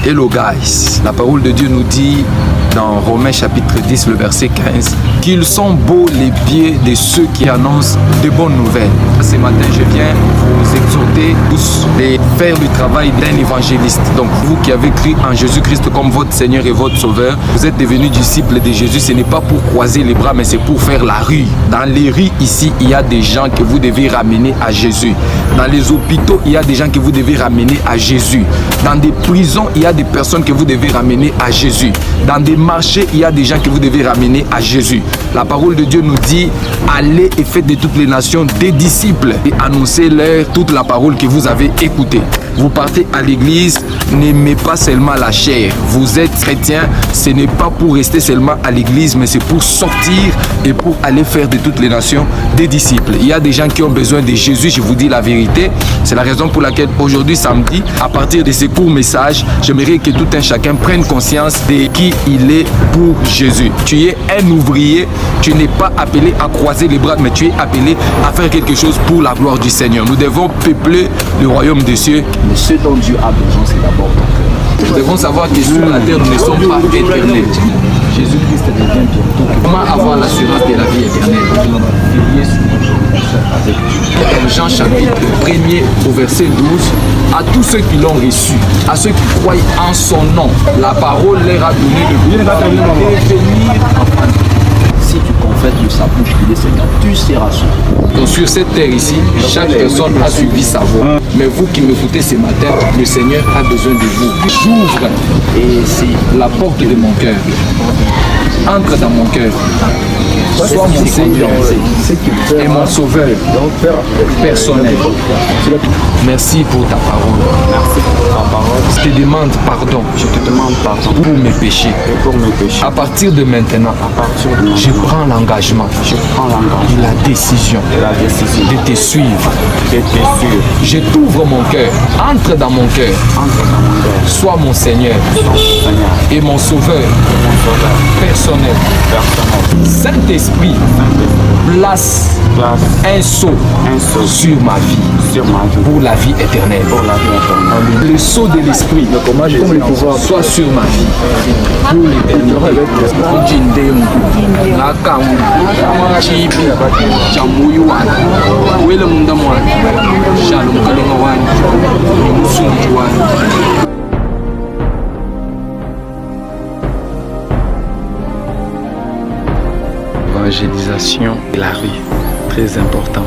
Hello guys, la parole de Dieu nous dit dans Romains chapitre 10, le verset 15, qu'ils sont beaux les pieds de ceux qui annoncent de bonnes nouvelles. Ce matin, je viens vous exhorter tous de faire le travail d'un évangéliste. Donc vous qui avez cru en Jésus-Christ comme votre Seigneur et votre Sauveur, vous êtes devenus disciples de Jésus. Ce n'est pas pour croiser les bras, mais c'est pour faire la rue. Dans les rues ici, il y a des gens que vous devez ramener à Jésus. Dans les hôpitaux, il y a des gens que vous devez ramener à Jésus. Dans des prisons, il y a des personnes que vous devez ramener à Jésus. Dans des marchés, il y a des gens que vous devez ramener à Jésus. La parole de Dieu nous dit, allez et faites de toutes les nations des disciples et annoncez-leur toute la parole que vous avez écoutée. Vous partez à l'église, n'aimez pas seulement la chair. Vous êtes chrétien, ce n'est pas pour rester seulement à l'église, mais c'est pour sortir et pour aller faire de toutes les nations des disciples. Il y a des gens qui ont besoin de Jésus, je vous dis la vérité. C'est la raison pour laquelle aujourd'hui, samedi, à partir de ces courts messages, j'aimerais que tout un chacun prenne conscience de qui il est pour Jésus. Tu es un ouvrier, tu n'es pas appelé à croiser les bras, mais tu es appelé à faire quelque chose pour la gloire du Seigneur. Nous devons peupler le royaume des cieux. Mais ce dont Dieu a besoin, c'est d'abord ton cœur. Nous devons savoir que sur la terre, nous ne sommes pas éternels. Jésus-Christ revient bientôt. Comment avoir l'assurance de la vie éternelle? Veillez sur notre avec Dieu. Jean chapitre 1er au verset 12, à tous ceux qui l'ont reçu, à ceux qui croient en son nom, la parole leur a donné le pouvoir de devenir enfants. Si tu confesses de sa bouche qu'il est Seigneur, tu seras sauvé. Donc sur cette terre ici, chaque personne a suivi sa voie. Mais vous qui m'écoutez ce matin, le Seigneur a besoin de vous. J'ouvre et c'est la porte de mon cœur. Entre dans mon cœur. Sois mon Seigneur et mon Sauveur personnel. Merci pour ta parole. Merci pour ta parole. Je te demande pardon. Je te demande pardon pour mes péchés. et pour mes péchés. À partir de maintenant, À partir de je prends l'engagement je prends l'engagement et la décision et la décision de te suivre. de te suivre. Je t'ouvre mon cœur. Entre dans mon cœur. Entre dans mon cœur, Sois mon Seigneur Seigneur, et mon Sauveur mon sauveur personnel. personnel. Saint-Esprit, place un sceau sur ma vie Sur ma vie, pour la vie éternelle. pour la vie éternelle. Le sceau de l'esprit, comme le pouvoir, soit sur ma vie pour l'éternité. Ujindemu, ngakamu, chipi, chamuyu wana, wele munda mwana, shalom kalonga wani, musungu wani. Évangélisation de la rue, très important.